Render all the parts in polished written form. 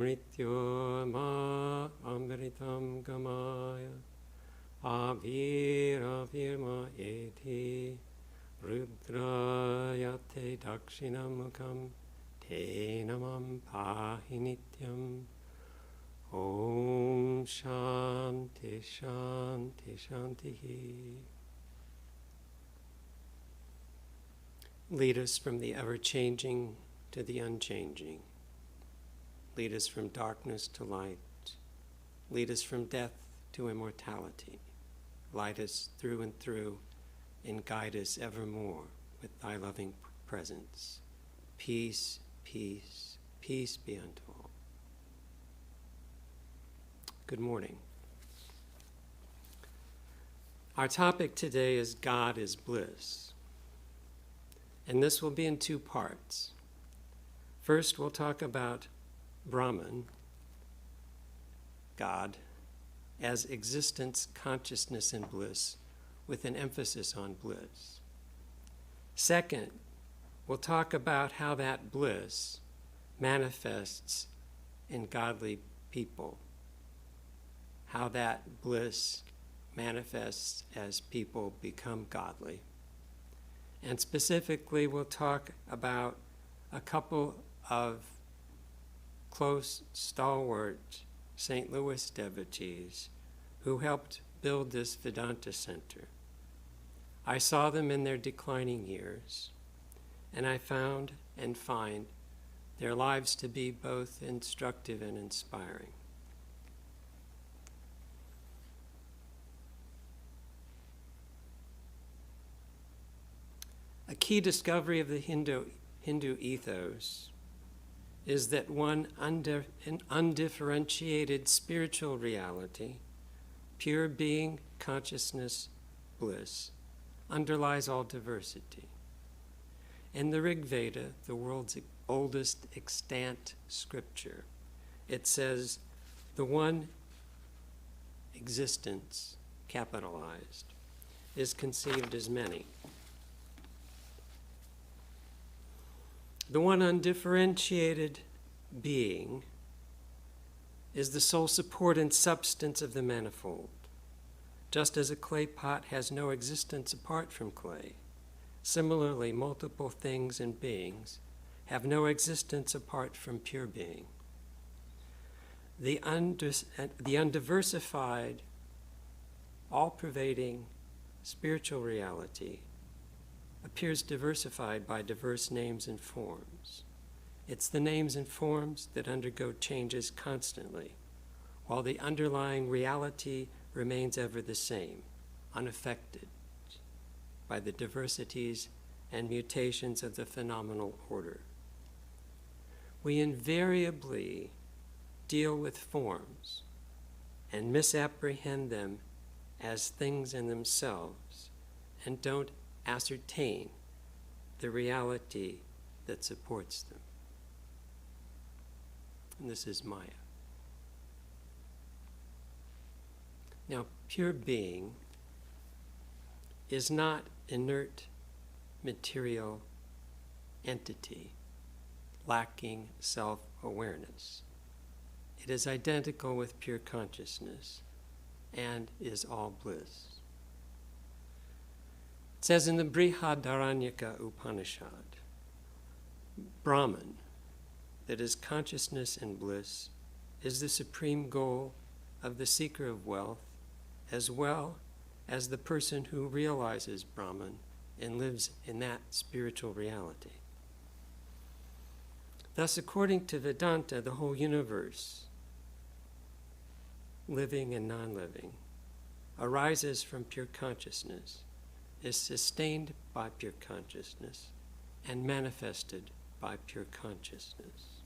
Mrityo ma amritam gamaya avira virma eti rudrayate dakshinamukam te namam pahi nityam. Om Shanti Shanti Shanti. Lead us from the ever-changing to the unchanging. Lead us from darkness to light. Lead us from death to immortality. Light us through and through and guide us evermore with thy loving presence. Peace, peace, peace be unto all. Good morning. Our topic today is God is Bliss. And this will be in two parts. First, we'll talk about Brahman, God, as existence, consciousness, and bliss, with an emphasis on bliss. Second, we'll talk about how that bliss manifests in godly people, how that bliss manifests as people become godly. And specifically, we'll talk about a couple of close, stalwart St. Louis devotees who helped build this Vedanta Center. I saw them in their declining years, and I found and find their lives to be both instructive and inspiring. A key discovery of the Hindu ethos is that one undifferentiated spiritual reality, pure being, consciousness, bliss, underlies all diversity. In the Rig Veda, the world's oldest extant scripture, it says, the one existence, capitalized, is conceived as many. The one undifferentiated being is the sole support and substance of the manifold. Just as a clay pot has no existence apart from clay, similarly, multiple things and beings have no existence apart from pure being. The undiversified, all-pervading spiritual reality appears diversified by diverse names and forms. It's the names and forms that undergo changes constantly, while the underlying reality remains ever the same, unaffected by the diversities and mutations of the phenomenal order. We invariably deal with forms and misapprehend them as things in themselves and don't ascertain the reality that supports them. And this is Maya. Now, pure being is not inert material entity lacking self-awareness. It is identical with pure consciousness and is all bliss. It says in the Brihadaranyaka Upanishad, Brahman, that is consciousness and bliss, is the supreme goal of the seeker of wealth, as well as the person who realizes Brahman and lives in that spiritual reality. Thus, according to Vedanta, the whole universe, living and non-living, arises from pure consciousness, is sustained by pure consciousness, and manifested by pure consciousness.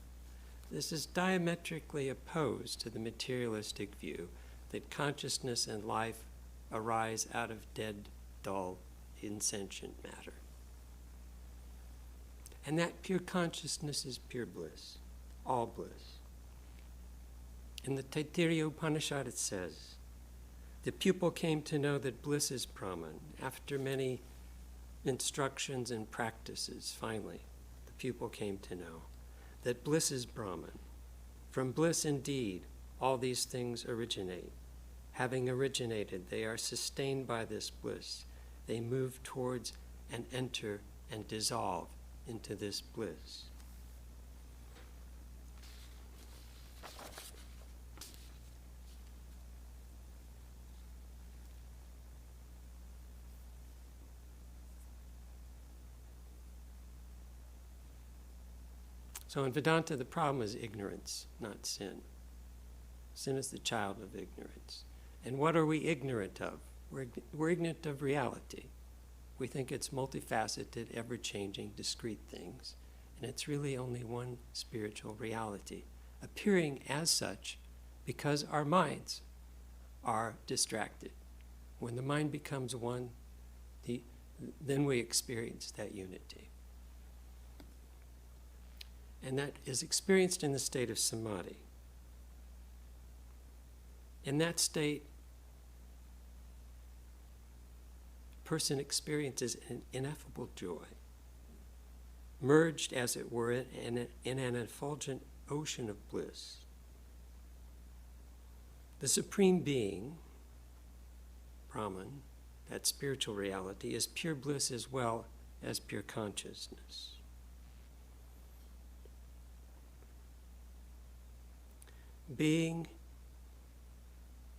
This is diametrically opposed to the materialistic view that consciousness and life arise out of dead, dull, insentient matter. And that pure consciousness is pure bliss, all bliss. In the Taittiriya Upanishad it says, the pupil came to know that bliss is Brahman. After many instructions and practices, finally, the pupil came to know that bliss is Brahman. From bliss indeed, all these things originate. Having originated, they are sustained by this bliss. They move towards and enter and dissolve into this bliss. So in Vedanta, the problem is ignorance, not sin. Sin is the child of ignorance. And what are we ignorant of? We're ignorant of reality. We think it's multifaceted, ever-changing, discrete things. And it's really only one spiritual reality, appearing as such because our minds are distracted. When the mind becomes one, then we experience that unity. And that is experienced in the state of samadhi. In that state, a person experiences an ineffable joy, merged, as it were, in an effulgent ocean of bliss. The Supreme Being, Brahman, that spiritual reality, is pure bliss as well as pure consciousness. Being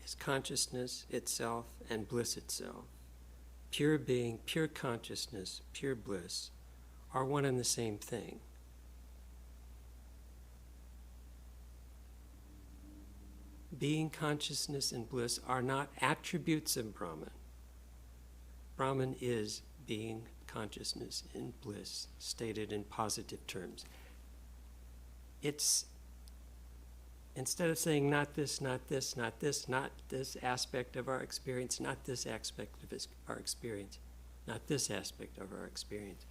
is consciousness itself and bliss itself. Pure being, pure consciousness, pure bliss are one and the same thing. Being, consciousness, and bliss are not attributes of Brahman. Brahman is being, consciousness, and bliss, stated in positive terms. It's instead of saying not this, not this, not this, not this aspect of our experience, not this aspect of our experience, not this aspect of our experience.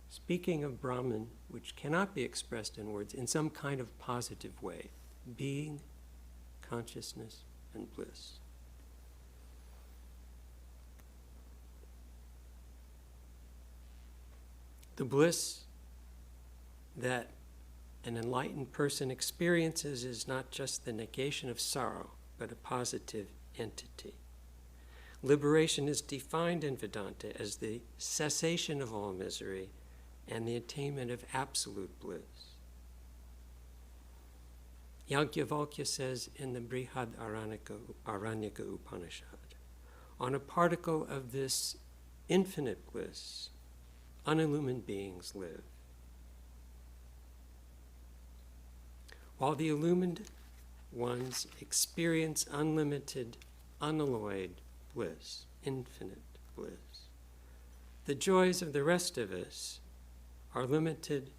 Speaking of Brahman, which cannot be expressed in words, in some kind of positive way, being, consciousness, and bliss. The bliss that an enlightened person experiences is not just the negation of sorrow, but a positive entity. Liberation is defined in Vedanta as the cessation of all misery and the attainment of absolute bliss. Yajnavalkya says in the Brihad Aranyaka Upanishad, on a particle of this infinite bliss, unillumined beings live. While the illumined ones experience unlimited, unalloyed bliss, infinite bliss, the joys of the rest of us are limited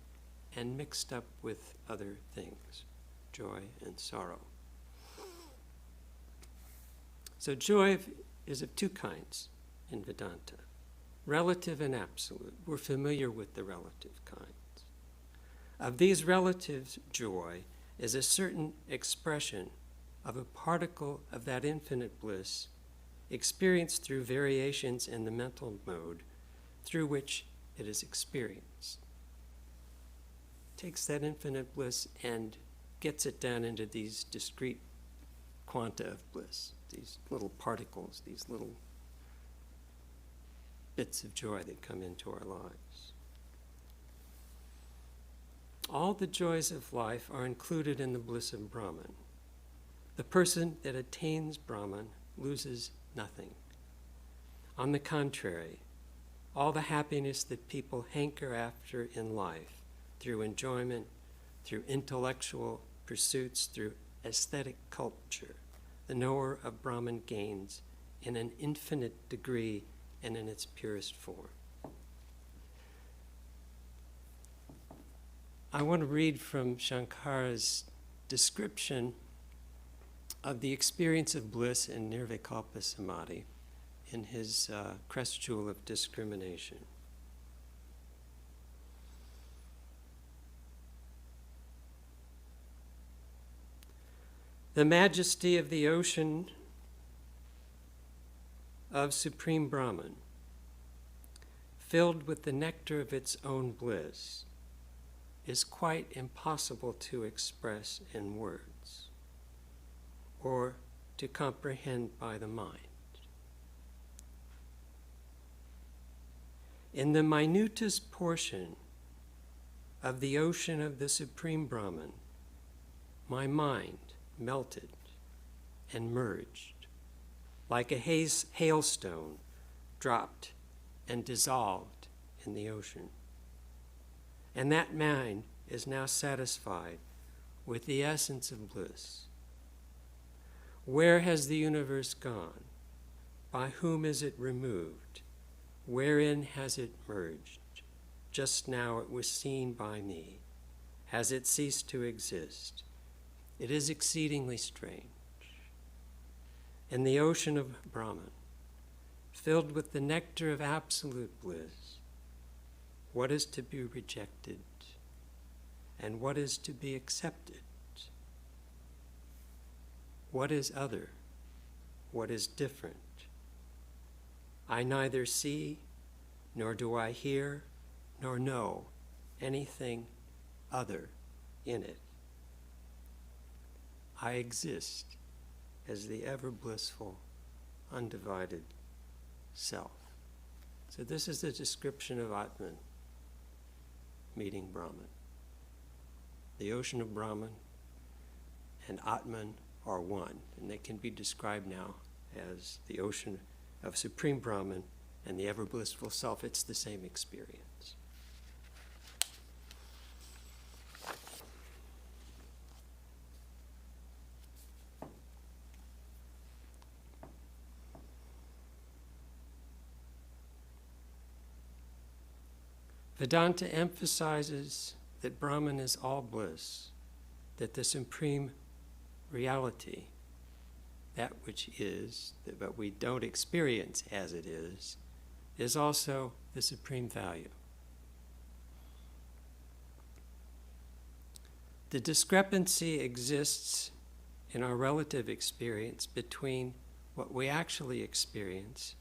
and mixed up with other things, joy and sorrow. So joy is of two kinds in Vedanta, relative and absolute. We're familiar with the relative kinds. Of these relatives, joy is a certain expression of a particle of that infinite bliss experienced through variations in the mental mode through which it is experienced. Takes that infinite bliss and gets it down into these discrete quanta of bliss, these little particles, these little bits of joy that come into our lives. All the joys of life are included in the bliss of Brahman. The person that attains Brahman loses nothing. On the contrary, all the happiness that people hanker after in life, through enjoyment, through intellectual pursuits, through aesthetic culture, the knower of Brahman gains in an infinite degree and in its purest form. I want to read from Shankara's description of the experience of bliss in Nirvikalpa Samadhi in his Crest Jewel of Discrimination. The majesty of the ocean of Supreme Brahman, filled with the nectar of its own bliss, is quite impossible to express in words or to comprehend by the mind. In the minutest portion of the ocean of the Supreme Brahman, my mind melted and merged, like a hailstone dropped and dissolved in the ocean. And that mind is now satisfied with the essence of bliss. Where has the universe gone? By whom is it removed? Wherein has it merged? Just now it was seen by me. Has it ceased to exist? It is exceedingly strange. In the ocean of Brahman, filled with the nectar of absolute bliss, what is to be rejected and what is to be accepted? What is other? What is different? I neither see, nor do I hear, nor know anything other in it. I exist as the ever blissful, undivided self. So this is the description of Atman meeting Brahman. The ocean of Brahman and Atman are one, and they can be described now as the ocean of Supreme Brahman and the ever blissful self. It's the same experience. Vedanta emphasizes that Brahman is all bliss, that the supreme reality, that which is, but we don't experience as it is also the supreme value. The discrepancy exists in our relative experience between what we actually experience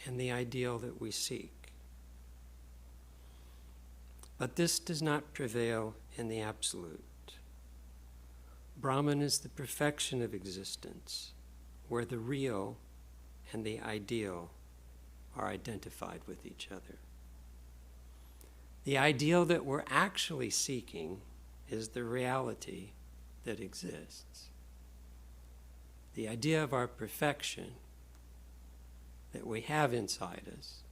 and the ideal that we seek. But this does not prevail in the absolute. Brahman is the perfection of existence, where the real and the ideal are identified with each other. The ideal that we're actually seeking is the reality that exists. The idea of our perfection that we have inside us,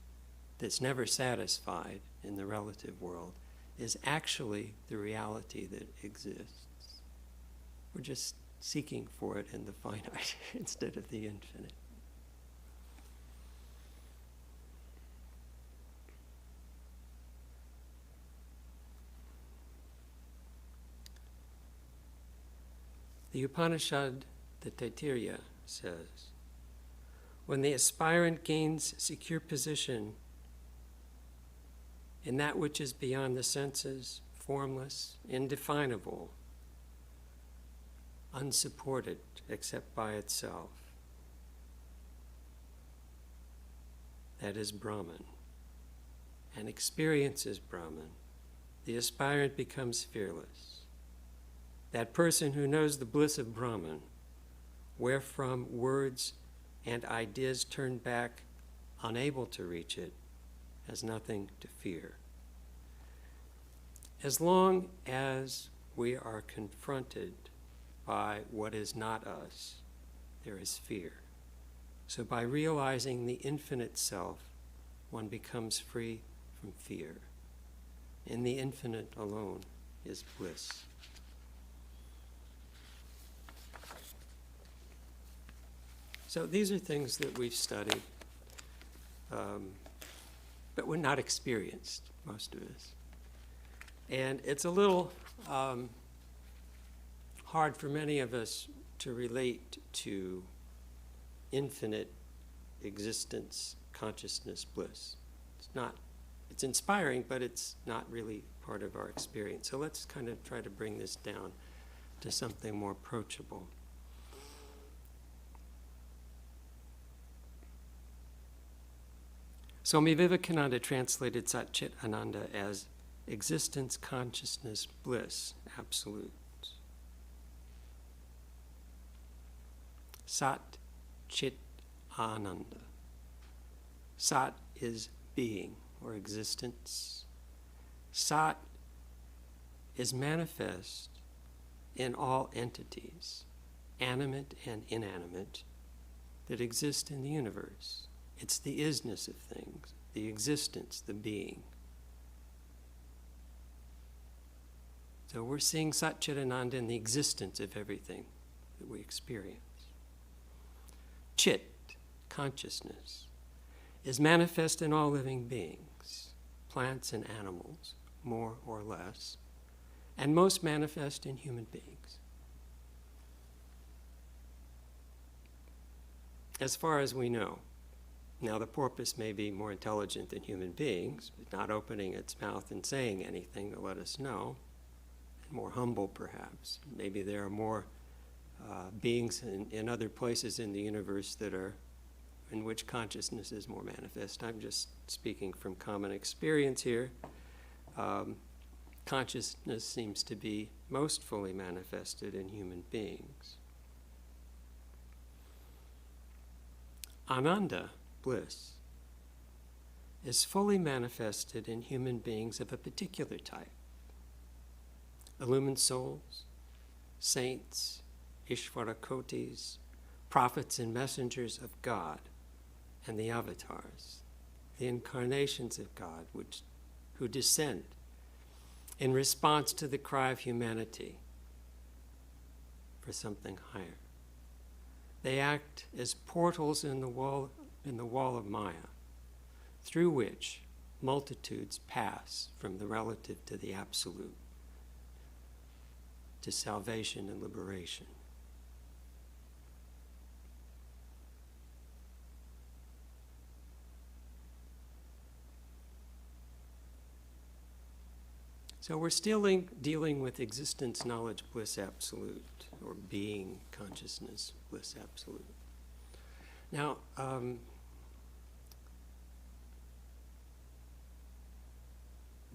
that's never satisfied in the relative world, is actually the reality that exists. We're just seeking for it in the finite instead of the infinite. The Upanishad, the Taittiriya, says, when the aspirant gains secure position in that which is beyond the senses, formless, indefinable, unsupported except by itself, that is Brahman, and experiences Brahman, the aspirant becomes fearless. That person who knows the bliss of Brahman, wherefrom words and ideas turn back, unable to reach it, has nothing to fear. As long as we are confronted by what is not us, there is fear. So by realizing the infinite self, one becomes free from fear. In the infinite alone is bliss. So these are things that we've studied, but we're not experienced, most of us. And it's a little hard for many of us to relate to infinite existence, consciousness, bliss. It's inspiring, but it's not really part of our experience. So let's kind of try to bring this down to something more approachable. Swami Vivekananda translated Satchit Ananda as existence, consciousness, bliss, absolute. Sat, Chit, Ananda. Sat is being or existence. Sat is manifest in all entities, animate and inanimate, that exist in the universe. It's the isness of things, the existence, the being. So we're seeing Sat Chit Ananda in the existence of everything that we experience. Chit, consciousness, is manifest in all living beings, plants and animals, more or less, and most manifest in human beings. As far as we know. Now, the porpoise may be more intelligent than human beings, but not opening its mouth and saying anything to let us know, and more humble perhaps. Maybe there are more beings in other places in the universe that are, in which consciousness is more manifest. I'm just speaking from common experience here. Consciousness seems to be most fully manifested in human beings. Ananda, bliss, is fully manifested in human beings of a particular type. Illumined souls, saints, Ishvarakotis, prophets and messengers of God, and the avatars, the incarnations of God who descend in response to the cry of humanity for something higher. They act as portals in the wall of Maya, through which multitudes pass from the relative to the absolute, to salvation and liberation. So we're still dealing with existence, knowledge, bliss, absolute, or being, consciousness, bliss, absolute. Now,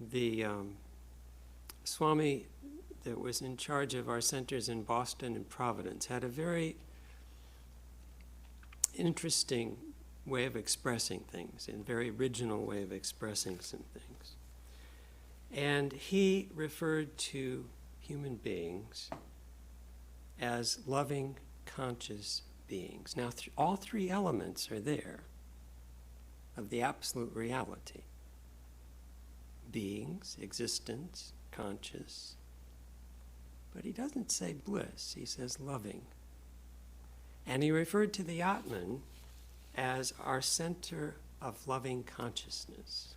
the Swami that was in charge of our centers in Boston and Providence had a very interesting way of expressing things, and very original way of expressing some things. And he referred to human beings as loving, conscious beings. Now, all three elements are there of the absolute reality. Beings, existence, conscious. But he doesn't say bliss, he says loving. And he referred to the Atman as our center of loving consciousness.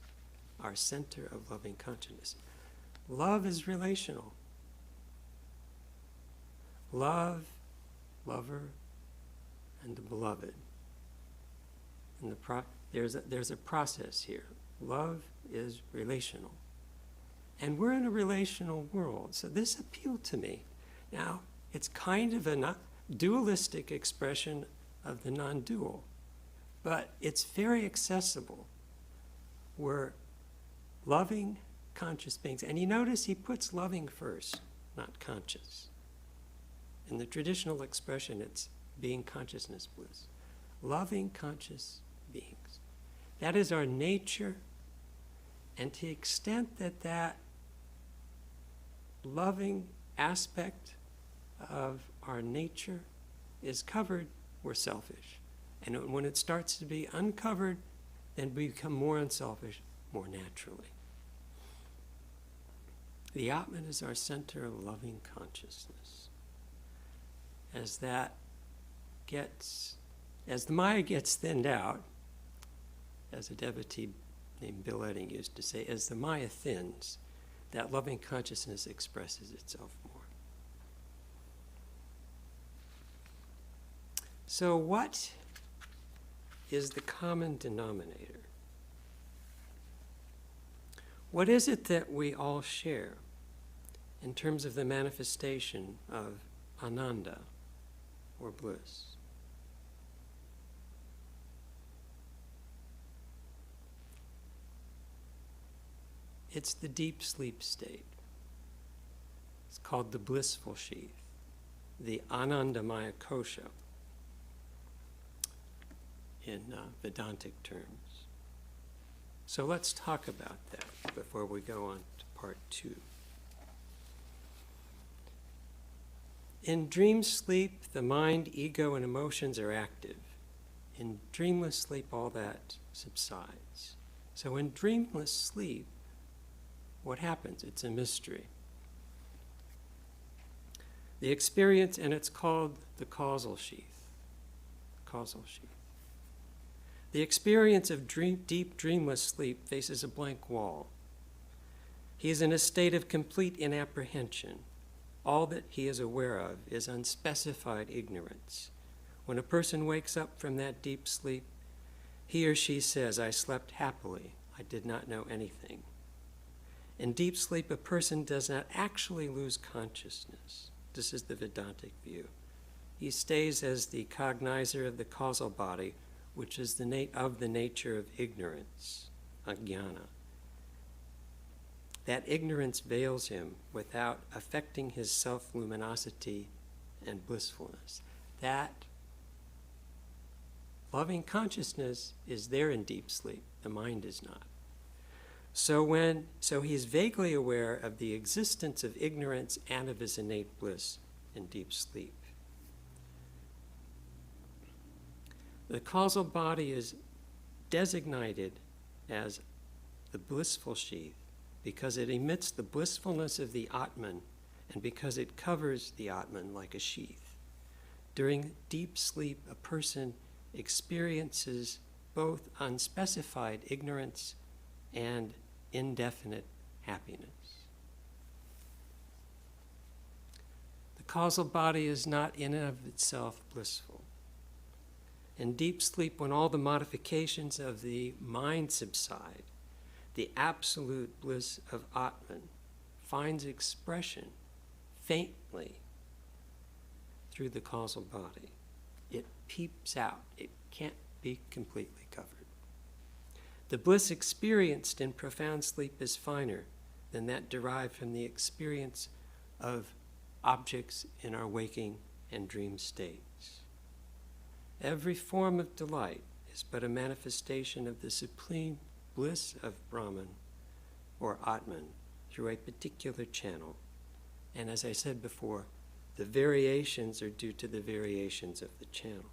Our center of loving consciousness. Love is relational. Love, lover, and the beloved. And there's a process here. Love is relational. And we're in a relational world, so this appealed to me. Now, it's kind of a dualistic expression of the non-dual, but it's very accessible. We're loving, conscious beings. And you notice he puts loving first, not conscious. In the traditional expression, it's being, consciousness, bliss. Loving, conscious beings. That is our nature. And to the extent that that loving aspect of our nature is covered, we're selfish. And when it starts to be uncovered, then we become more unselfish, more naturally. The Atman is our center of loving consciousness. As the Maya gets thinned out, as a devotee named Bill Edding used to say, as the Maya thins, that loving consciousness expresses itself more. So what is the common denominator? What is it that we all share in terms of the manifestation of Ananda or bliss? It's the deep sleep state. It's called the blissful sheath, the Anandamaya kosha in Vedantic terms. So let's talk about that before we go on to part 2. In dream sleep, the mind, ego, and emotions are active. In dreamless sleep, all that subsides. So in dreamless sleep, what happens? It's a mystery. The experience, and it's called the causal sheath. Causal sheath. The experience of deep dreamless sleep faces a blank wall. He is in a state of complete inapprehension. All that he is aware of is unspecified ignorance. When a person wakes up from that deep sleep, he or she says, "I slept happily. I did not know anything." In deep sleep, a person does not actually lose consciousness. This is the Vedantic view. He stays as the cognizer of the causal body, which is of the nature of ignorance, ajnana. That ignorance veils him without affecting his self-luminosity and blissfulness. That loving consciousness is there in deep sleep. The mind is not. So he is vaguely aware of the existence of ignorance and of his innate bliss in deep sleep. The causal body is designated as the blissful sheath because it emits the blissfulness of the Atman and because it covers the Atman like a sheath. During deep sleep, a person experiences both unspecified ignorance and indefinite happiness. The causal body is not in and of itself blissful. In deep sleep, when all the modifications of the mind subside, the absolute bliss of Atman finds expression faintly through the causal body. It peeps out. It can't be completely covered. The bliss experienced in profound sleep is finer than that derived from the experience of objects in our waking and dream states. Every form of delight is but a manifestation of the supreme bliss of Brahman or Atman through a particular channel. And as I said before, the variations are due to the variations of the channel.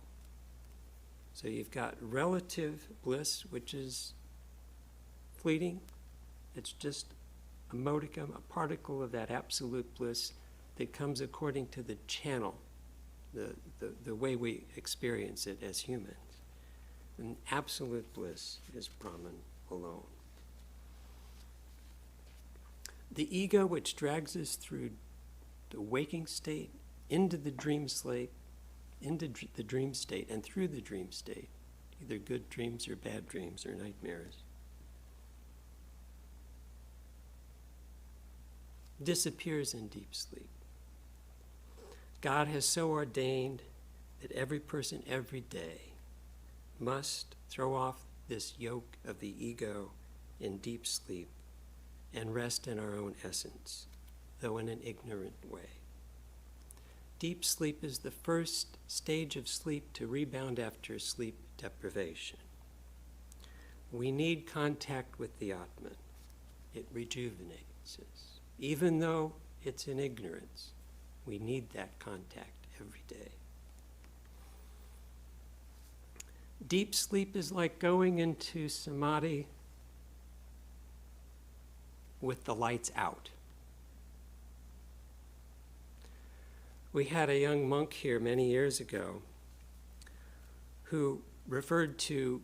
So you've got relative bliss, which is fleeting. It's just a modicum, a particle of that absolute bliss that comes according to the channel, the way we experience it as humans. And absolute bliss is Brahman alone. The ego, which drags us through the waking state into the dream state, and through the dream state, either good dreams or bad dreams or nightmares, disappears in deep sleep. God has so ordained that every person every day must throw off this yoke of the ego in deep sleep and rest in our own essence, though in an ignorant way. Deep sleep is the first stage of sleep to rebound after sleep deprivation. We need contact with the Atman. It rejuvenates us. Even though it's in ignorance, we need that contact every day. Deep sleep is like going into samadhi with the lights out. We had a young monk here many years ago who referred to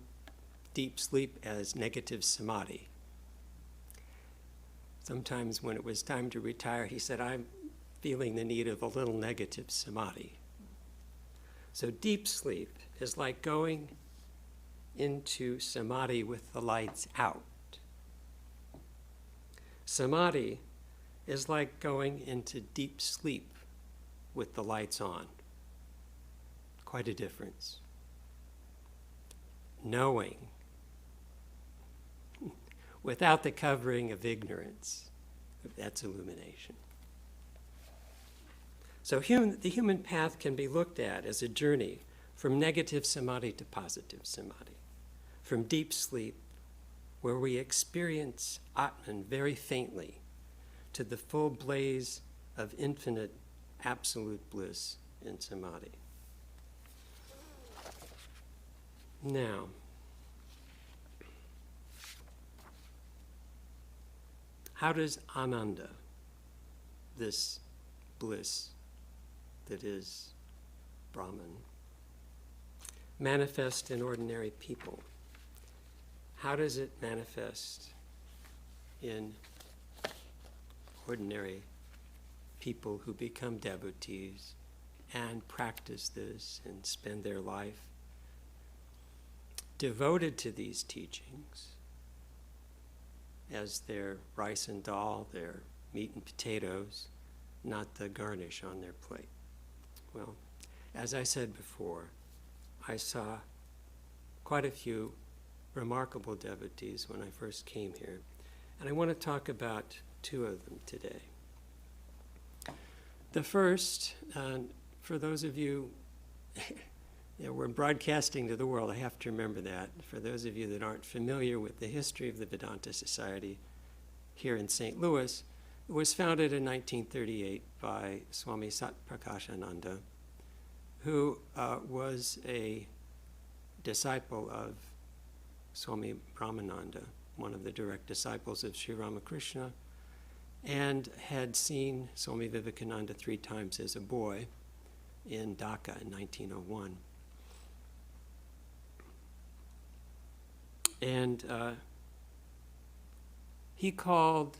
deep sleep as negative samadhi. Sometimes when it was time to retire, he said, "I'm feeling the need of a little negative samadhi." So deep sleep is like going into samadhi with the lights out. Samadhi is like going into deep sleep with the lights on. Quite a difference. Knowing. without the covering of ignorance. That's illumination. So the human path can be looked at as a journey from negative samadhi to positive samadhi, from deep sleep, where we experience Atman very faintly, to the full blaze of infinite absolute bliss in samadhi. Now, how does Ananda, this bliss that is Brahman, manifest in ordinary people? How does it manifest in ordinary people who become devotees and practice this and spend their life devoted to these teachings as their rice and dal, their meat and potatoes, not the garnish on their plate? Well, as I said before, I saw quite a few remarkable devotees when I first came here, and I want to talk about two of them today. The first, for those of you, we're broadcasting to the world, I have to remember that. For those of you that aren't familiar with the history of the Vedanta Society here in St. Louis, it was founded in 1938 by Swami Satprakashananda, who was a disciple of Swami Brahmananda, one of the direct disciples of Sri Ramakrishna, and had seen Swami Vivekananda 3 times as a boy in Dhaka in 1901. And he called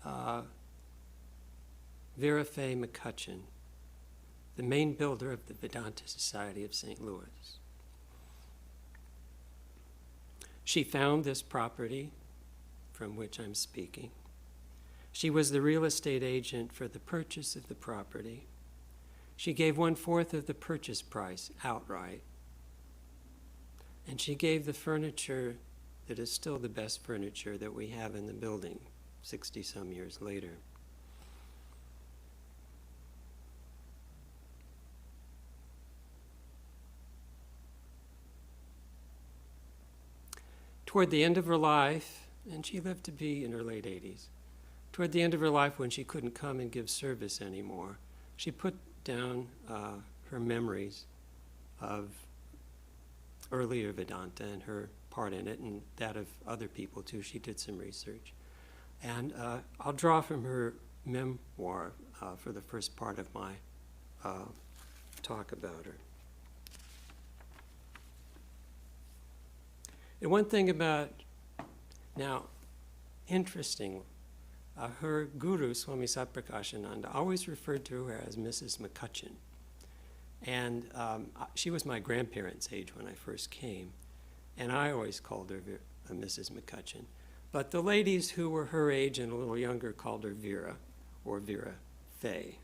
Vera Mccutcheon the main builder of the Vedanta Society of St. Louis. She found this property from which I'm speaking. She was the real estate agent for the purchase of the property. She gave 1/4 of the purchase price outright. And she gave the furniture that is still the best furniture that we have in the building 60-some years later. Toward the end of her life, and she lived to be in her late 80s, toward the end of her life when she couldn't come and give service anymore, she put down her memories of earlier Vedanta and her part in it, and that of other people too. She did some research. And I'll draw from her memoir for the first part of my talk about her. And one thing about, now, interesting, her guru, Swami Satprakashananda, always referred to her as Mrs. McCutcheon. And she was my grandparents' age when I first came, and I always called her Mrs. McCutcheon. But the ladies who were her age and a little younger called her Vera, or Vera Faye.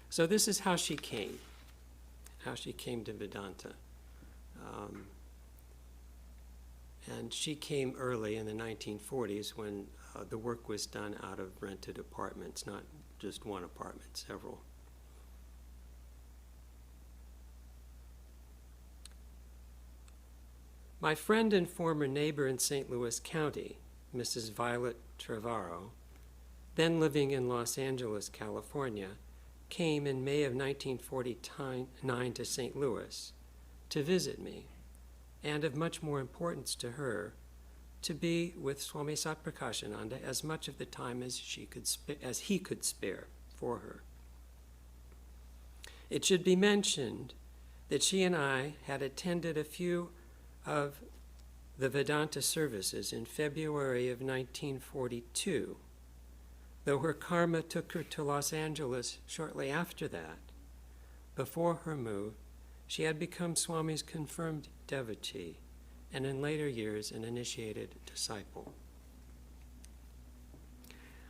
So this is how she came to Vedanta. And she came early in the 1940s when the work was done out of rented apartments, not just one apartment, several. My friend and former neighbor in St. Louis County, Mrs. Violet Trevorrow, then living in Los Angeles, California, came in May of 1949 to St. Louis to visit me, and of much more importance to her, to be with Swami Satprakashananda as much of the time as he could spare for her. It should be mentioned that she and I had attended a few of the Vedanta services in February of 1942, though her karma took her to Los Angeles shortly after that. Before her move, she had become Swami's confirmed devotee, and in later years an initiated disciple.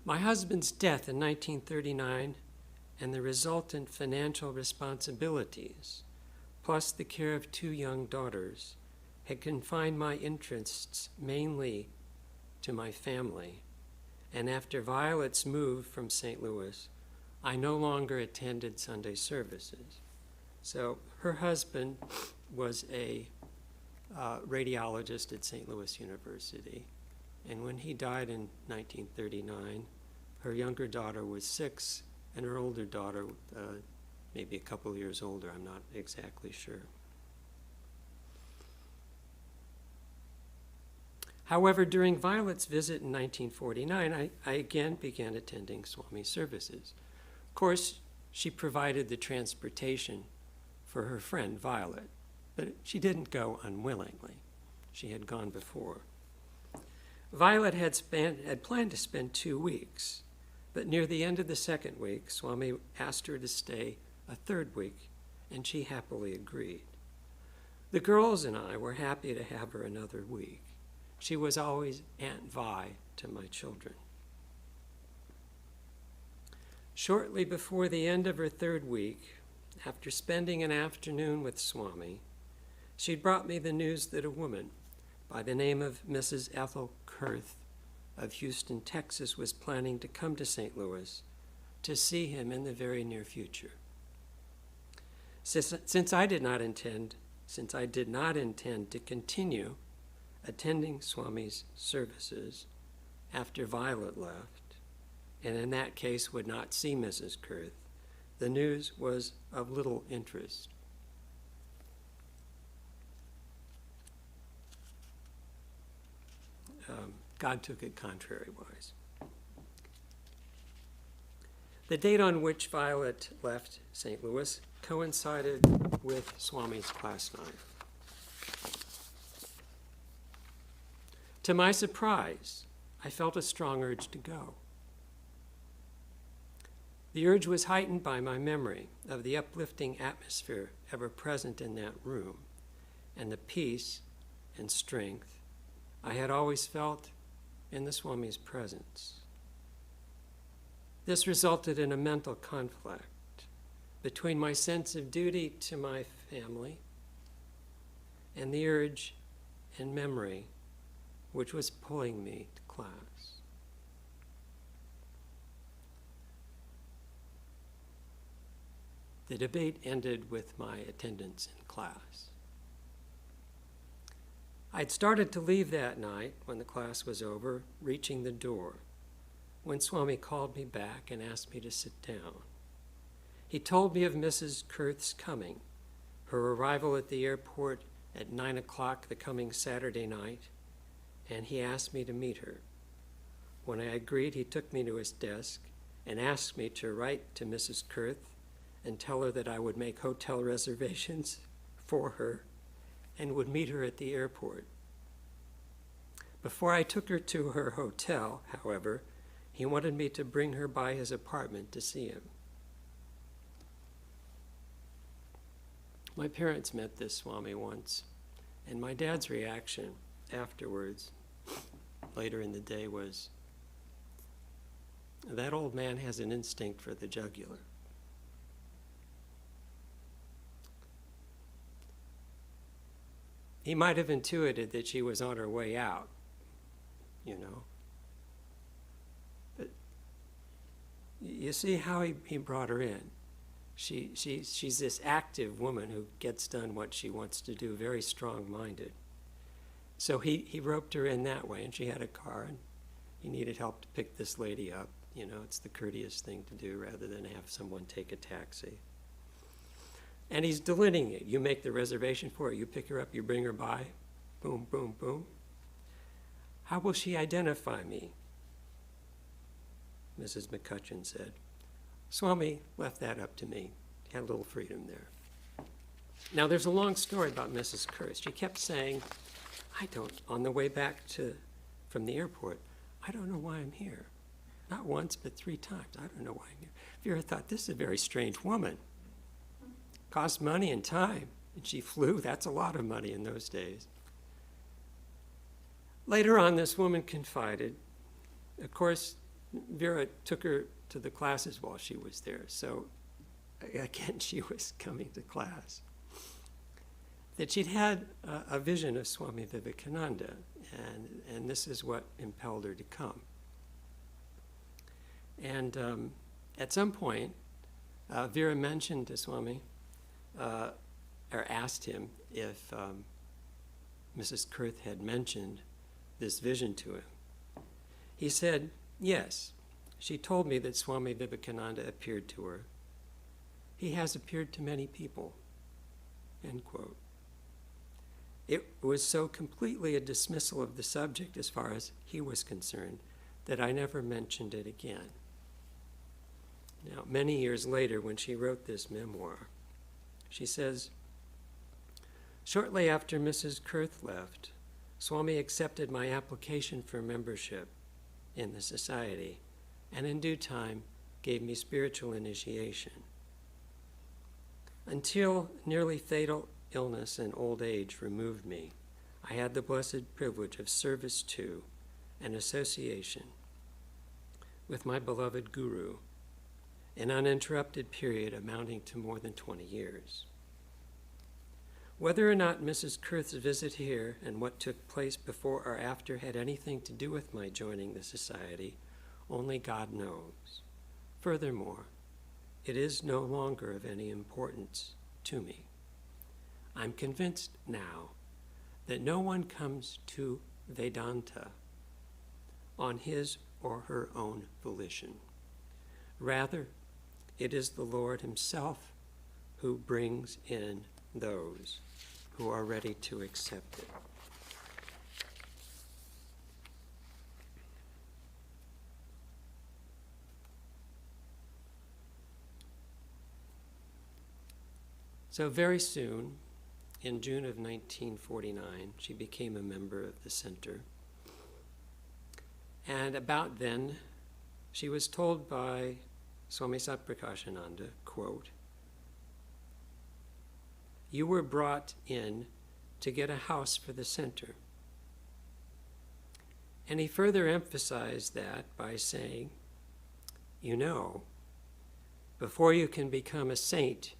My husband's death in 1939 and the resultant financial responsibilities, plus the care of 2 young daughters, had confined my interests mainly to my family, and after Violet's move from St. Louis, I no longer attended Sunday services. So her husband was a radiologist at St. Louis University, and when he died in 1939, her younger daughter was 6, and her older daughter, maybe a couple of years older, I'm not exactly sure. However, during Violet's visit in 1949, I again began attending Swami services. Of course, she provided the transportation for her friend Violet, but she didn't go unwillingly. She had gone before. Violet had planned to spend 2 weeks, but near the end of the second week, Swami asked her to stay a third week, and she happily agreed. The girls and I were happy to have her another week. She was always Aunt Vi to my children. Shortly before the end of her third week, after spending an afternoon with Swami, she brought me the news that a woman by the name of Mrs. Ethel Kurth of Houston, Texas, was planning to come to St. Louis to see him in the very near future. Since I did not intend to continue attending Swami's services after Violet left, and in that case would not see Mrs. Kurth, the news was of little interest. God took it contrary-wise. The date on which Violet left St. Louis coincided with Swami's class night. To my surprise, I felt a strong urge to go. The urge was heightened by my memory of the uplifting atmosphere ever present in that room and the peace and strength I had always felt in the Swami's presence. This resulted in a mental conflict between my sense of duty to my family and the urge and memory which was pulling me to class. The debate ended with my attendance in class. I'd started to leave that night when the class was over, reaching the door, when Swami called me back and asked me to sit down. He told me of Mrs. Kurth's coming, her arrival at the airport at 9 o'clock the coming Saturday night, and he asked me to meet her. When I agreed, he took me to his desk and asked me to write to Mrs. Kurth and tell her that I would make hotel reservations for her and would meet her at the airport. Before I took her to her hotel, however, he wanted me to bring her by his apartment to see him. My parents met this Swami once, and my dad's reaction afterwards, later in the day, was, "That old man has an instinct for the jugular." He might have intuited that she was on her way out, you know. But you see how he brought her in. She's this active woman who gets done what she wants to do, very strong-minded. So he roped her in that way, and she had a car, and he needed help to pick this lady up. You know, it's the courteous thing to do rather than have someone take a taxi. And he's delineating it. You make the reservation for her, you pick her up, you bring her by, boom, boom, boom. How will she identify me? Mrs. McCutcheon said. Swami left that up to me. Had a little freedom there. Now, there's a long story about Mrs. Kurth. She kept saying, on the way back from the airport, I don't know why I'm here. Not once, but 3 times. I don't know why I'm here. Vera thought, this is a very strange woman. Cost money and time. And she flew. That's a lot of money in those days. Later on, this woman confided. Of course, Vera took her to the classes while she was there. So again, she was coming to class. that she'd had a vision of Swami Vivekananda, and this is what impelled her to come. And at some point, Vera mentioned to Swami, or asked him if Mrs. Kurth had mentioned this vision to him. He said, yes, she told me that Swami Vivekananda appeared to her. He has appeared to many people, end quote. It was so completely a dismissal of the subject as far as he was concerned that I never mentioned it again. Now, many years later, when she wrote this memoir, she says, shortly after Mrs. Kurth left, Swami accepted my application for membership in the society, and in due time gave me spiritual initiation. Until nearly fatal illness and old age removed me, I had the blessed privilege of service to and association with my beloved Guru, an uninterrupted period amounting to more than 20 years. Whether or not Mrs. Kurth's visit here and what took place before or after had anything to do with my joining the society, only God knows. Furthermore, it is no longer of any importance to me. I'm convinced now that no one comes to Vedanta on his or her own volition. Rather, it is the Lord himself who brings in those who are ready to accept it. So very soon, in June of 1949, she became a member of the center. And about then, she was told by Swami Satprakashananda, quote, "You were brought in to get a house for the center." And he further emphasized that by saying, "You know, before you can become a saint,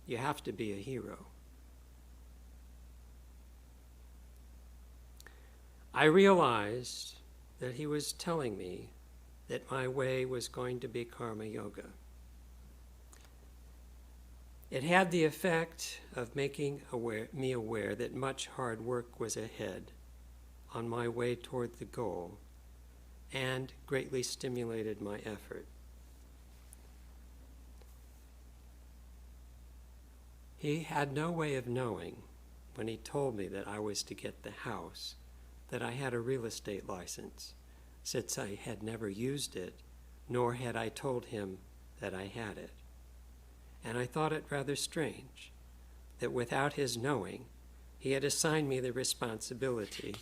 you have to be a hero." I realized that he was telling me that my way was going to be karma yoga. It had the effect of making me aware that much hard work was ahead on my way toward the goal, and greatly stimulated my effort. He had no way of knowing, when he told me that I was to get the house, that I had a real estate license, since I had never used it, nor had I told him that I had it. And I thought it rather strange that without his knowing, he had assigned me the responsibility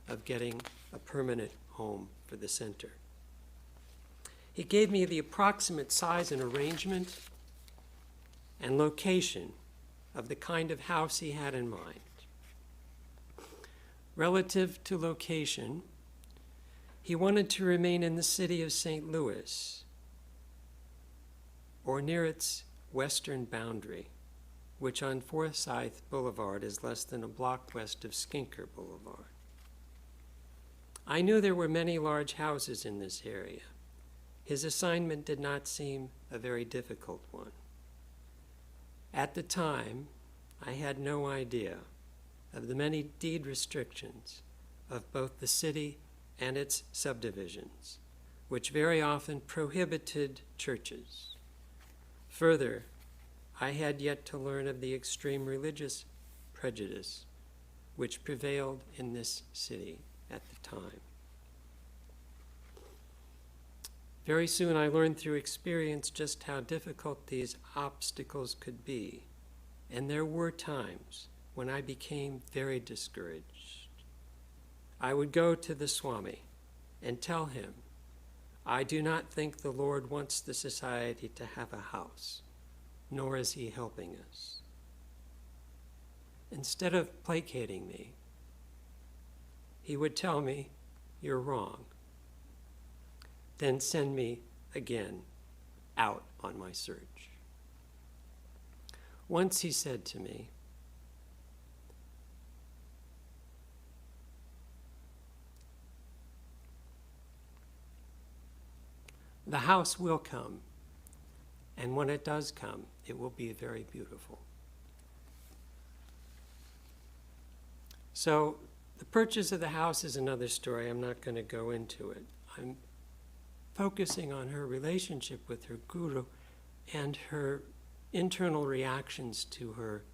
of getting a permanent home for the center. He gave me the approximate size and arrangement and location of the kind of house he had in mind. Relative to location, he wanted to remain in the city of St. Louis, or near its western boundary, which on Forsyth Boulevard is less than a block west of Skinker Boulevard. I knew there were many large houses in this area. His assignment did not seem a very difficult one. At the time, I had no idea of the many deed restrictions of both the city and its subdivisions, which very often prohibited churches. Further, I had yet to learn of the extreme religious prejudice which prevailed in this city at the time. Very soon I learned through experience just how difficult these obstacles could be, and there were times when I became very discouraged. I would go to the Swami and tell him, "I do not think the Lord wants the society to have a house, nor is he helping us." Instead of placating me, he would tell me, "You're wrong," then send me again out on my search. Once he said to me, The house will come, and when it does come, it will be very beautiful. So the purchase of the house is another story. I'm not going to go into it. I'm focusing on her relationship with her guru and her internal reactions to her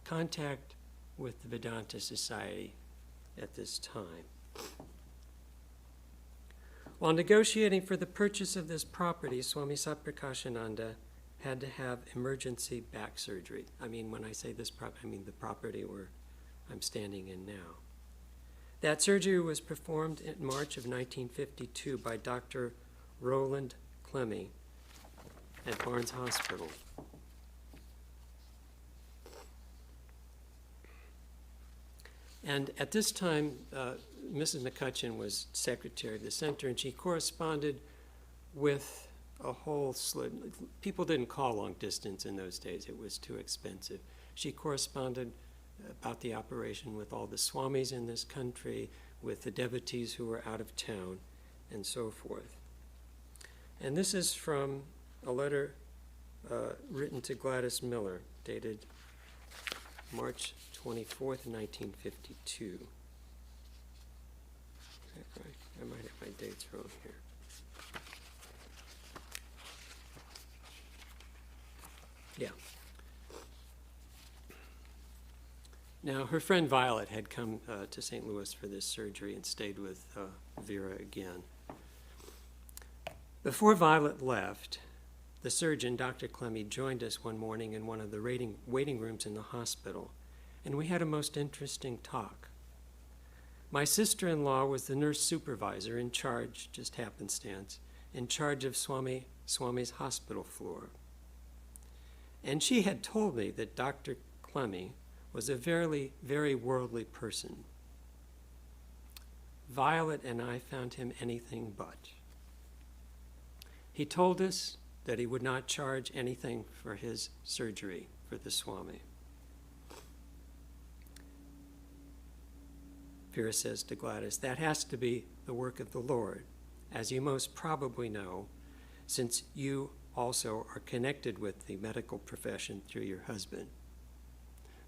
contact with the Vedanta Society at this time. While negotiating for the purchase of this property, Swami Satprakashananda had to have emergency back surgery. I mean, when I say this property, I mean the property where I'm standing in now. That surgery was performed in March of 1952 by Dr. Roland Clemmy at Barnes Hospital. And at this time, Mrs. McCutcheon was secretary of the center, and she corresponded with a whole slew. People didn't call long distance in those days. It was too expensive. She corresponded about the operation with all the swamis in this country, with the devotees who were out of town, and so forth. And this is from a letter written to Gladys Miller, dated March 24th, 1952. I might have my dates wrong here. Yeah. Now, her friend Violet had come to St. Louis for this surgery and stayed with Vera again. Before Violet left, the surgeon, Dr. Clemmy, joined us one morning in one of the waiting rooms in the hospital, and we had a most interesting talk. My sister-in-law was the nurse supervisor in charge, just happenstance, in charge of Swami's hospital floor. And she had told me that Dr. Clemmy was a very, very worldly person. Violet and I found him anything but. He told us that he would not charge anything for his surgery for the Swami. Vera says to Gladys, that has to be the work of the Lord, as you most probably know, since you also are connected with the medical profession through your husband.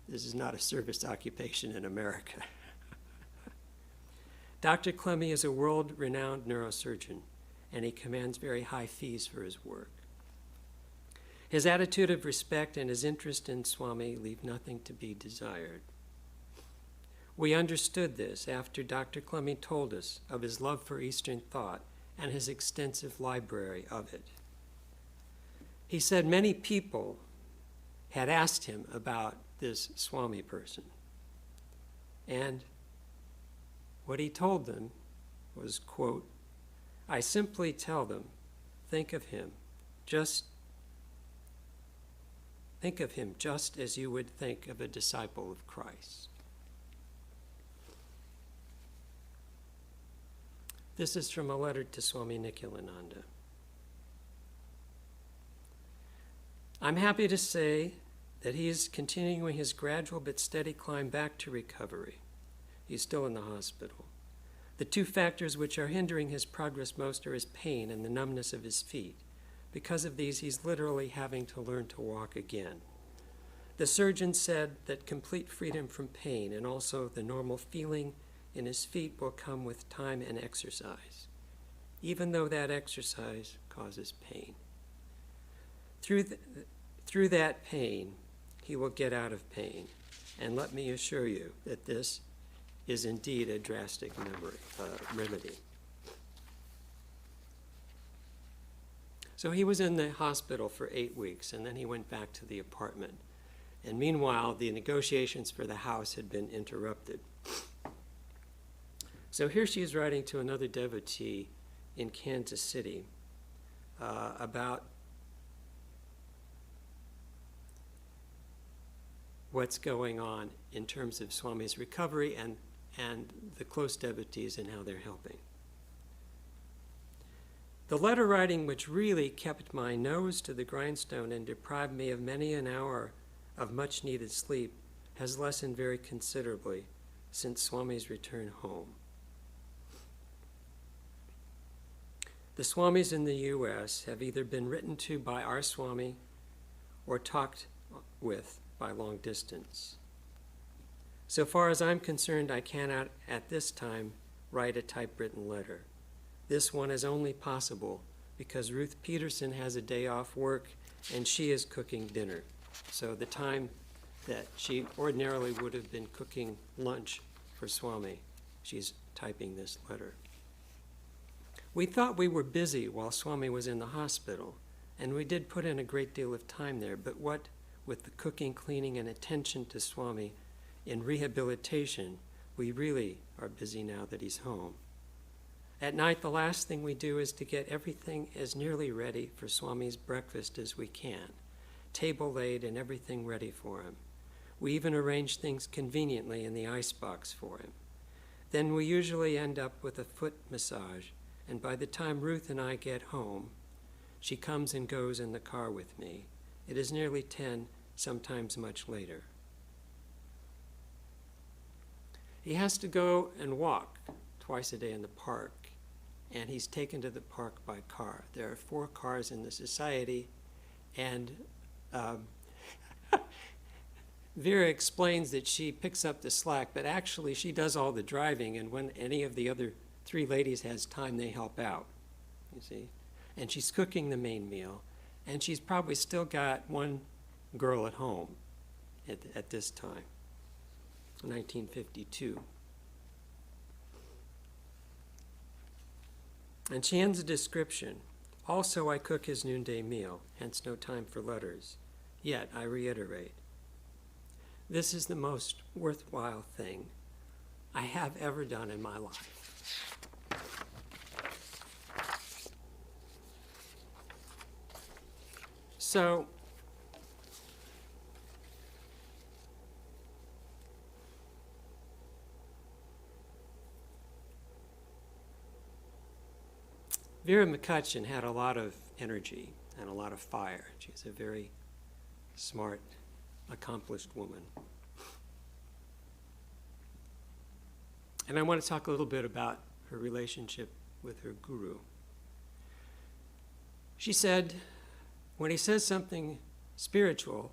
This is not a service occupation in America. Dr. Clemmy is a world-renowned neurosurgeon, and he commands very high fees for his work. His attitude of respect and his interest in Swami leave nothing to be desired. We understood this after Dr. Clemmy told us of his love for Eastern thought and his extensive library of it. He said many people had asked him about this Swami person. And what he told them was, quote, I simply tell them, think of him just as you would think of a disciple of Christ. This is from a letter to Swami Nishpapananda. I'm happy to say that he is continuing his gradual but steady climb back to recovery. He's still in the hospital. The two factors which are hindering his progress most are his pain and the numbness of his feet. Because of these, he's literally having to learn to walk again. The surgeon said that complete freedom from pain and also the normal feeling in his feet will come with time and exercise, even though that exercise causes pain. Through that pain, he will get out of pain. And let me assure you that this is indeed a drastic remedy. So he was in the hospital for 8 weeks, and then he went back to the apartment. And meanwhile, the negotiations for the house had been interrupted. So here she is writing to another devotee in Kansas City about what's going on in terms of Swami's recovery and the close devotees and how they're helping. The letter writing which really kept my nose to the grindstone and deprived me of many an hour of much needed sleep has lessened very considerably since Swami's return home. The Swamis in the U.S. have either been written to by our Swami or talked with by long distance. So far as I'm concerned, I cannot at this time write a typewritten letter. This one is only possible because Ruth Peterson has a day off work and she is cooking dinner. So the time that she ordinarily would have been cooking lunch for Swami, she's typing this letter. We thought we were busy while Swami was in the hospital, and we did put in a great deal of time there, but what with the cooking, cleaning, and attention to Swami in rehabilitation, we really are busy now that he's home. At night, the last thing we do is to get everything as nearly ready for Swami's breakfast as we can, table laid and everything ready for him. We even arrange things conveniently in the icebox for him. Then we usually end up with a foot massage, and by the time Ruth and I get home, she comes and goes in the car with me. It is nearly 10, sometimes much later. He has to go and walk twice a day in the park, and he's taken to the park by car. There are 4 cars in the society, and Vera explains that she picks up the slack, but actually she does all the driving, and when any of the other 3 ladies has time, they help out, you see. And she's cooking the main meal, and she's probably still got 1 girl at home at this time, 1952. And she ends a description. Also, I cook his noonday meal, hence no time for letters. Yet, I reiterate, this is the most worthwhile thing I have ever done in my life. So, Vera Mccutcheon had a lot of energy and a lot of fire. She's a very smart, accomplished woman. And I want to talk a little bit about her relationship with her guru. She said, when he says something spiritual,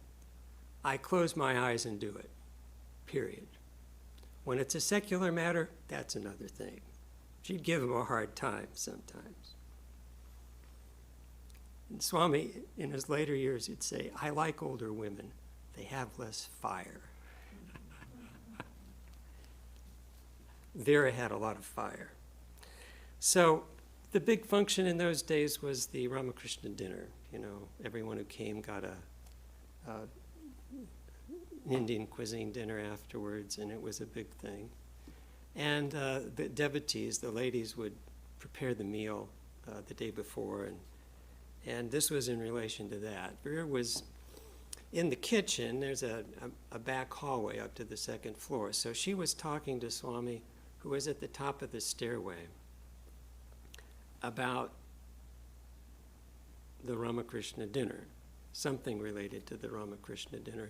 I close my eyes and do it, period. When it's a secular matter, that's another thing. She'd give him a hard time sometimes. And Swami, in his later years, he'd say, I like older women. They have less fire. Vera had a lot of fire. So the big function in those days was the Ramakrishna dinner. You know, everyone who came got an Indian cuisine dinner afterwards, and it was a big thing. And the devotees, the ladies, would prepare the meal the day before, and this was in relation to that. Vera was in the kitchen. There's a back hallway up to the 2nd floor. So she was talking to Swami, who was at the top of the stairway, about the Ramakrishna dinner, something related to the Ramakrishna dinner.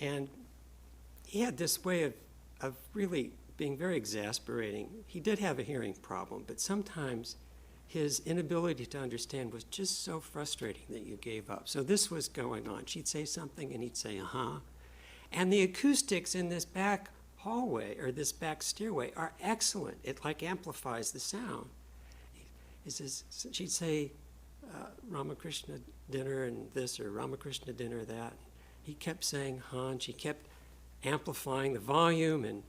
And he had this way of really being very exasperating. He did have a hearing problem, but sometimes his inability to understand was just so frustrating that you gave up. So this was going on. She'd say something and he'd say, uh-huh. And the acoustics in this back hallway or this back stairway are excellent. It like amplifies the sound. She'd say Ramakrishna dinner and this, or Ramakrishna dinner that. He kept saying huh, and she kept amplifying the volume and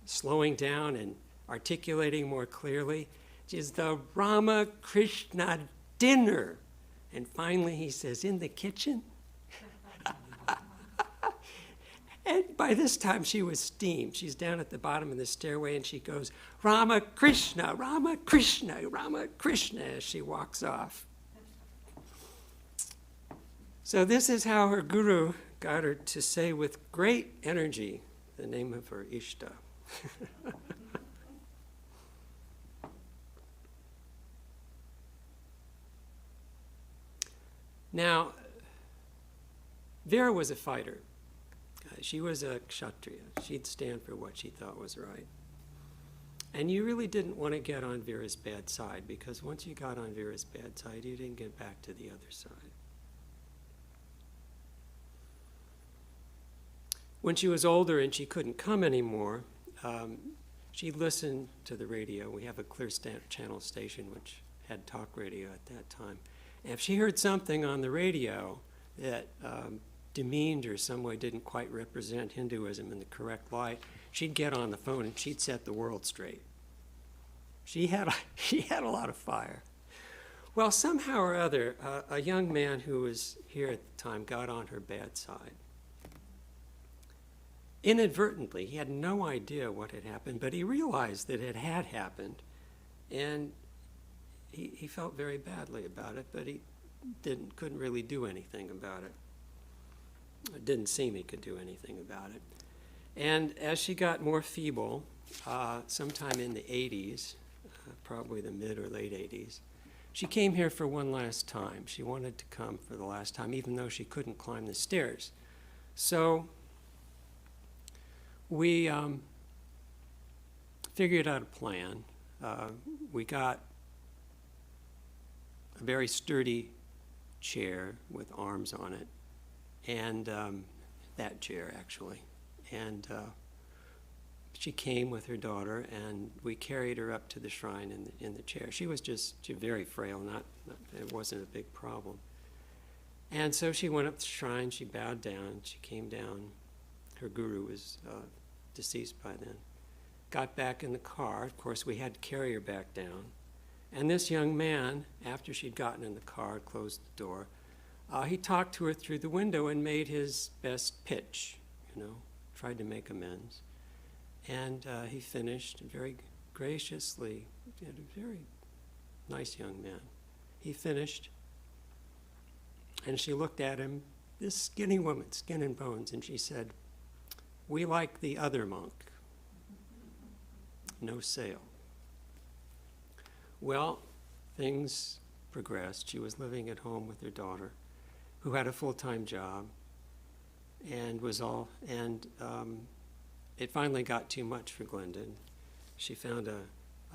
slowing down and articulating more clearly. It's the Ramakrishna dinner. And finally he says, in the kitchen? And by this time she was steamed. She's down at the bottom of the stairway and she goes, Ramakrishna, Ramakrishna, Ramakrishna, as she walks off. So this is how her guru got her to say with great energy the name of her Ishta. Now, Vera was a fighter. She was a kshatriya. She'd stand for what she thought was right. And you really didn't want to get on Vera's bad side, because once you got on Vera's bad side, you didn't get back to the other side. When she was older and she couldn't come anymore, she listened to the radio. We have a clear channel station which had talk radio at that time. And if she heard something on the radio that demeaned or some way didn't quite represent Hinduism in the correct light, she'd get on the phone and she'd set the world straight. She had a lot of fire. Well, somehow or other, a young man who was here at the time got on her bad side. Inadvertently, he had no idea what had happened, but he realized that it had happened, and he felt very badly about it, but he couldn't really do anything about it. It didn't seem he could do anything about it. And as she got more feeble, sometime in the 80s, probably the mid or late 80s, she came here for one last time. She wanted to come for the last time, even though she couldn't climb the stairs. So we figured out a plan. We got a very sturdy chair with arms on it, and that chair actually. And she came with her daughter, and we carried her up to the shrine in the chair. She was very frail, it wasn't a big problem. And so she went up the shrine, she bowed down, she came down. Her guru was deceased by then. Got back in the car. Of course, we had to carry her back down. And this young man, after she'd gotten in the car, closed the door, he talked to her through the window and made his best pitch, tried to make amends. And he finished very graciously, a very nice young man. He finished, and she looked at him, this skinny woman, skin and bones, and she said, "We like the other monk. No sale." Well, things progressed. She was living at home with her daughter, who had a full-time job, and it finally got too much for Glenda. She found a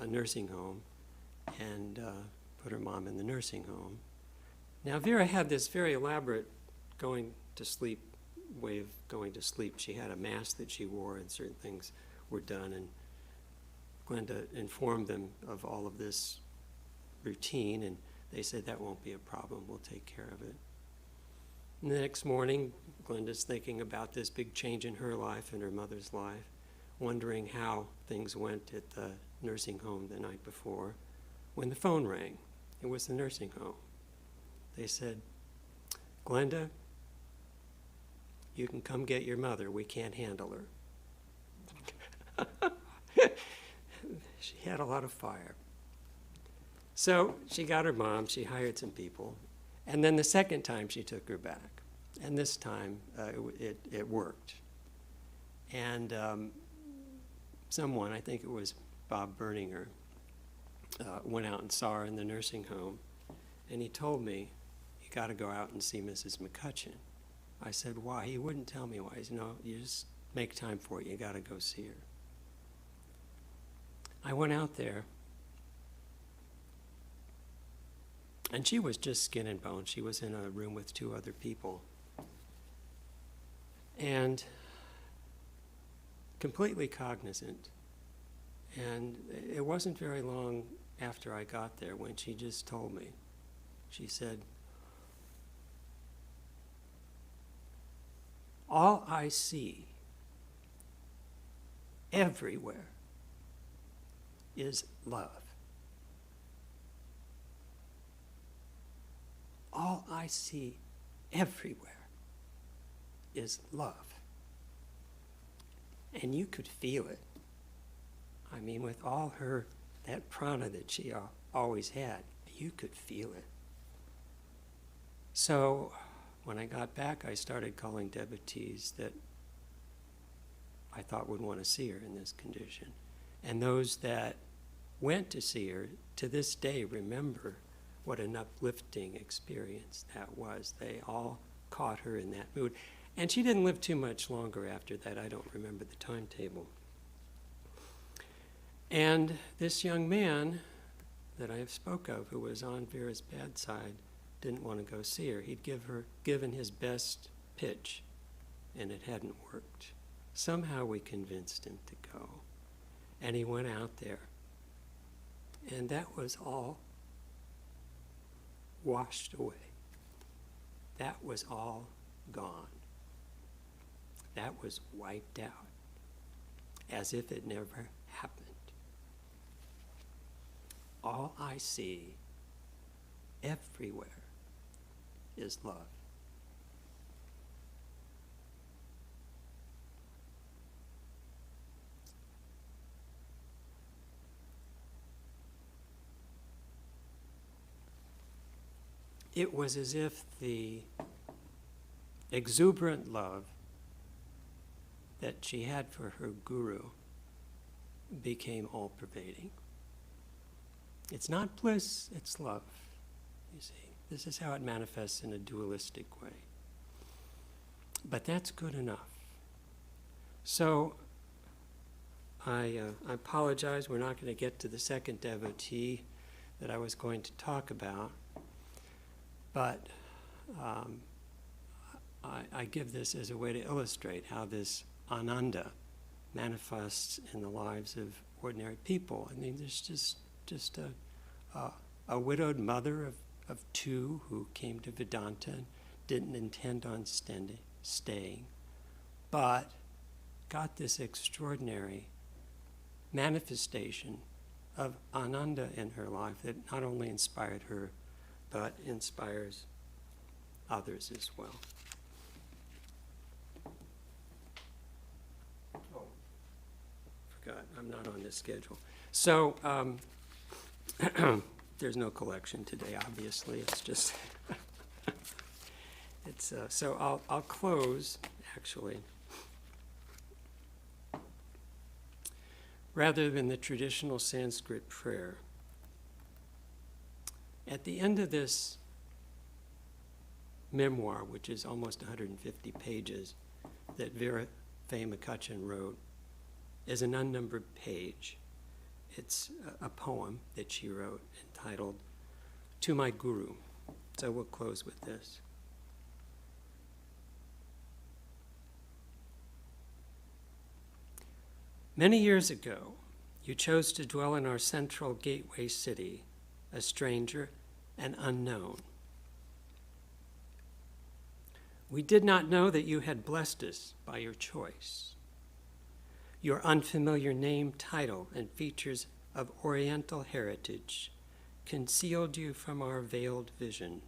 nursing home and put her mom in the nursing home. Now, Vera had this very elaborate going to sleep way of going to sleep. She had a mask that she wore, and certain things were done, and Glenda informed them of all of this routine, and they said, "That won't be a problem, we'll take care of it." And the next morning, Glenda's thinking about this big change in her life and her mother's life, wondering how things went at the nursing home the night before, when the phone rang. It was the nursing home. They said, "Glenda, you can come get your mother. We can't handle her." She had a lot of fire. So she got her mom, she hired some people, and then the second time she took her back. And this time it worked. And someone, I think it was Bob Berninger, went out and saw her in the nursing home, and he told me, "You got to go out and see Mrs. McCutcheon." I said, "Why?" He wouldn't tell me why. He said, "No, you just make time for it. You got to go see her." I went out there, and she was just skin and bone. She was in a room with two other people, and completely cognizant. And it wasn't very long after I got there when she just told me. She said, "All I see everywhere is love. All I see everywhere is love." And you could feel it. I mean, with all that prana that she always had, you could feel it. So when I got back, I started calling devotees that I thought would want to see her in this condition. And those that went to see her, to this day, remember what an uplifting experience that was. They all caught her in that mood. And she didn't live too much longer after that. I don't remember the timetable. And this young man that I have spoke of, who was on Vera's bedside, didn't want to go see her. He'd given his best pitch, and it hadn't worked. Somehow we convinced him to go, and he went out there. And that was all washed away. That was all gone. That was wiped out, as if it never happened. All I see everywhere is love. It was as if the exuberant love that she had for her guru became all-pervading. It's not bliss, it's love, you see. This is how it manifests in a dualistic way. But that's good enough. So I apologize, we're not going to get to the second devotee that I was going to talk about, but I give this as a way to illustrate how this Ananda manifests in the lives of ordinary people. I mean, there's just a widowed mother of two who came to Vedanta and didn't intend on staying, but got this extraordinary manifestation of Ananda in her life that not only inspired her, but inspires others as well. Oh, forgot, I'm not on this schedule. So, there's no collection today, obviously. It's just, so I'll close, actually, rather than the traditional Sanskrit prayer. At the end of this memoir, which is almost 150 pages, that Vera Mccutcheon wrote, is an unnumbered page. It's a poem that she wrote entitled, "To My Guru." So we'll close with this. Many years ago, you chose to dwell in our central gateway city, a stranger and unknown. We did not know that you had blessed us by your choice. Your unfamiliar name, title, and features of Oriental heritage concealed you from our veiled vision,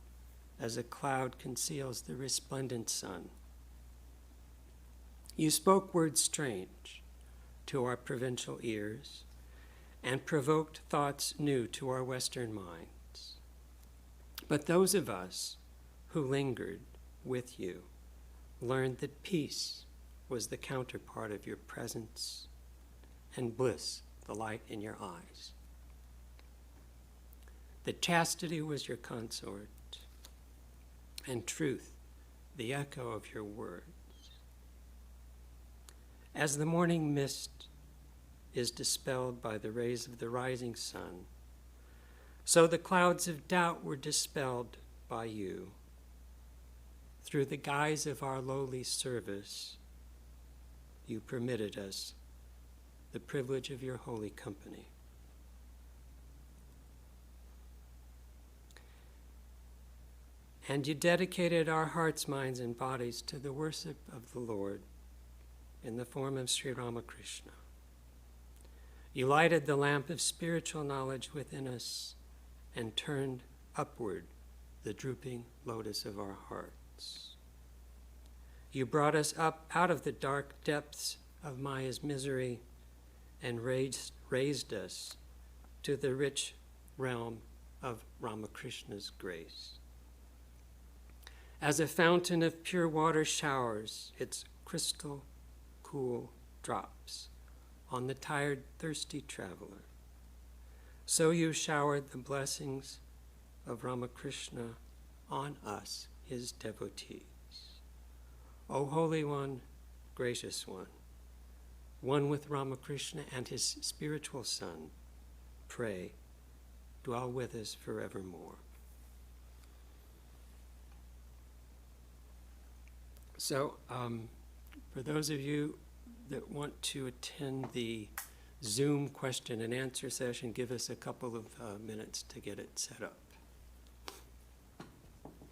as a cloud conceals the resplendent sun. You spoke words strange to our provincial ears and provoked thoughts new to our Western minds. But those of us who lingered with you learned that peace was the counterpart of your presence, and bliss the light in your eyes. That chastity was your consort, and truth the echo of your words. As the morning mist is dispelled by the rays of the rising sun, so the clouds of doubt were dispelled by you. Through the guise of our lowly service, you permitted us the privilege of your holy company. And you dedicated our hearts, minds, and bodies to the worship of the Lord in the form of Sri Ramakrishna. You lighted the lamp of spiritual knowledge within us and turned upward the drooping lotus of our hearts. You brought us up out of the dark depths of Maya's misery and raised us to the rich realm of Ramakrishna's grace. As a fountain of pure water showers its crystal cool drops on the tired, thirsty traveler, so you showered the blessings of Ramakrishna on us, his devotees. O Holy One, Gracious One, one with Ramakrishna and his spiritual son, pray, dwell with us forevermore. So, for those of you that want to attend the Zoom question and answer session, give us a couple of minutes to get it set up.